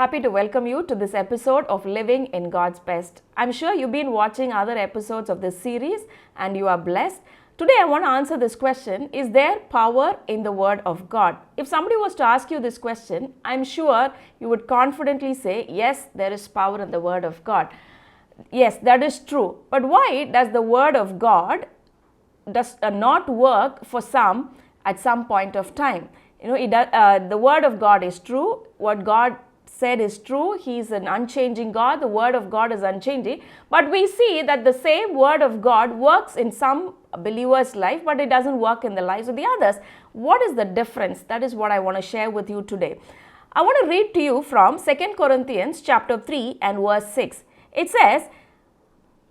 happy to welcome you to this episode of Living in God's Best. I'm sure you've been watching other episodes of this series and you are blessed. Today I want to answer this question: is there power in the Word of God? If somebody was to ask you this question, I'm sure you would confidently say, yes, there is power in the Word of God. Yes, that is true. But why does the Word of God not work for some at some point of time? The Word of God is true. What God said is true. He is an unchanging God. The Word of God is unchanging. But we see that the same Word of God works in some believers' life, but it doesn't work in the lives of the others. What is the difference? That is what I want to share with you today. I want to read to you from 2 Corinthians chapter 3 and verse 6. It says,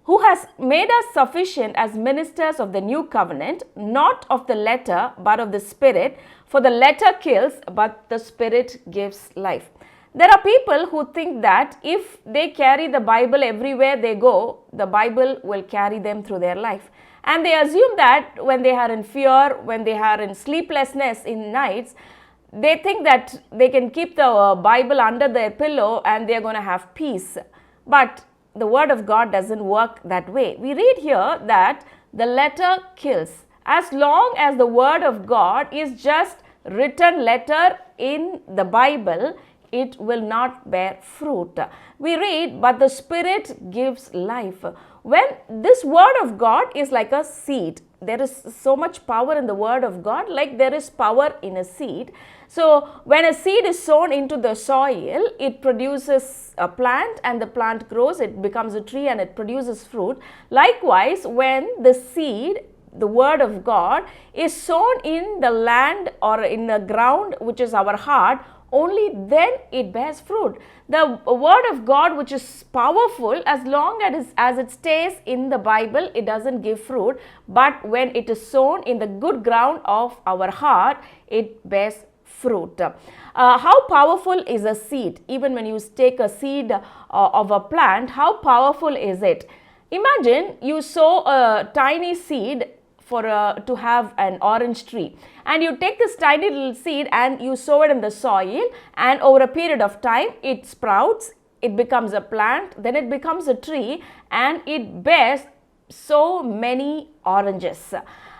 "Who has made us sufficient as ministers of the new covenant, not of the letter, but of the Spirit. For the letter kills, but the Spirit gives life." There are people who think that if they carry the Bible everywhere they go, the Bible will carry them through their life. And they assume that when they are in fear, when they are in sleeplessness in nights, they think that they can keep the Bible under their pillow and they are going to have peace. But the Word of God doesn't work that way. We read here that the letter kills. As long as the Word of God is just written letter in the Bible, it will not bear fruit. We read, but the Spirit gives life. When this Word of God is like a seed, there is so much power in the Word of God, like there is power in a seed. So when a seed is sown into the soil, it produces a plant, and the plant grows, it becomes a tree, and it produces fruit. Likewise, when the seed, the Word of God, is sown in the land or in the ground, which is our heart, only then it bears fruit. The Word of God, which is powerful, as long as it stays in the Bible, it doesn't give fruit. But when it is sown in the good ground of our heart, it bears fruit. How powerful is a seed? Even when you take a seed of a plant, how powerful is it? Imagine you sow a tiny seed to have an orange tree, and you take this tiny little seed and you sow it in the soil, and over a period of time it sprouts, it becomes a plant, then it becomes a tree, and it bears so many oranges.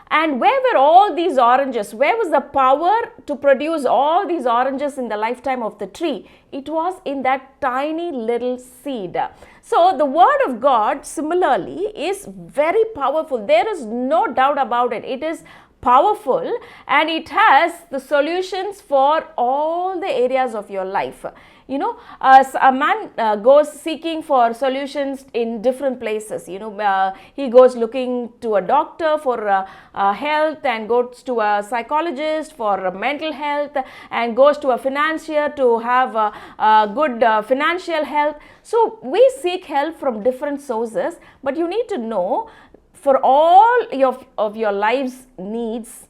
And where were all these oranges? Where was the power to produce all these oranges in the lifetime of the tree? It was in that tiny little seed. So the Word of God similarly is very powerful. There is no doubt about it. It is powerful, and it has the solutions for all the areas of your life. A man goes seeking for solutions in different places. He goes looking to a doctor for health, and goes to a psychologist for mental health, and goes to a financier to have good financial health. So we seek help from different sources, but you need to know, for all of your life's needs,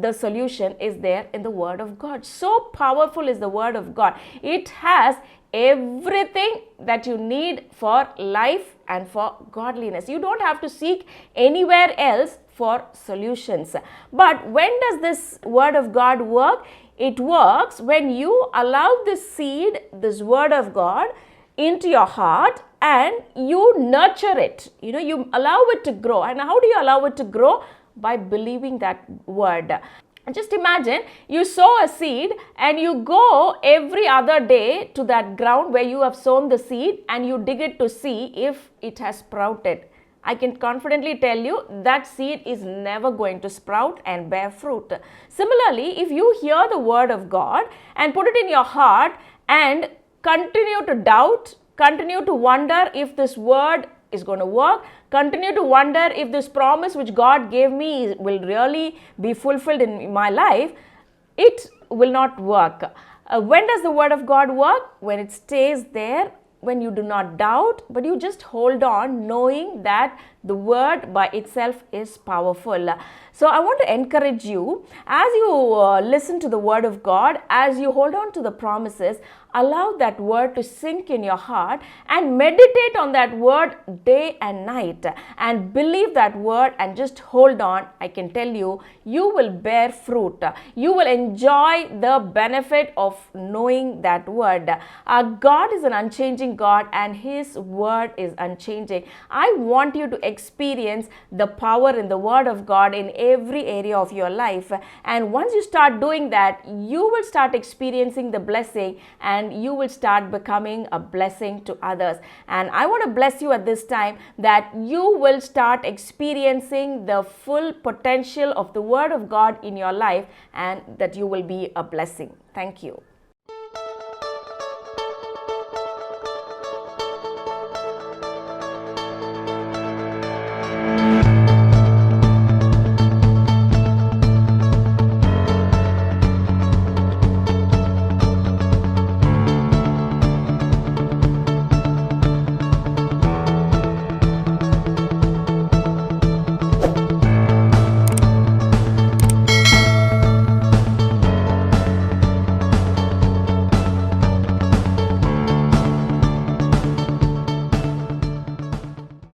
the solution is there in the Word of God. So powerful is the Word of God. It has everything that you need for life and for godliness. You don't have to seek anywhere else for solutions. But when does this Word of God work? It works when you allow this seed, this Word of God, into your heart, and you nurture it. You allow it to grow. And how do you allow it to grow? By believing that word. Just imagine you sow a seed, and you go every other day to that ground where you have sown the seed, and you dig it to see if it has sprouted. I can confidently tell you that seed is never going to sprout and bear fruit. Similarly, if you hear the Word of God and put it in your heart and continue to doubt, continue to wonder if this word is going to work, continue to wonder if this promise which God gave me will really be fulfilled in my life, it will not work. When does the Word of God work? When it stays there, when you do not doubt, but you just hold on, knowing that The word by itself is powerful. So I want to encourage you, as you listen to the word of God, as you hold on to the promises, allow that word to sink in your heart and meditate on that word day and night, and believe that word and just hold on. I can tell you, you will bear fruit. You will enjoy the benefit of knowing that word. God is an unchanging God and His word is unchanging. I want you to experience the power in the word of God in every area of your life, and once you start doing that, you will start experiencing the blessing and you will start becoming a blessing to others. And I want to bless you at this time that you will start experiencing the full potential of the word of God in your life, and that you will be a blessing. Thank you.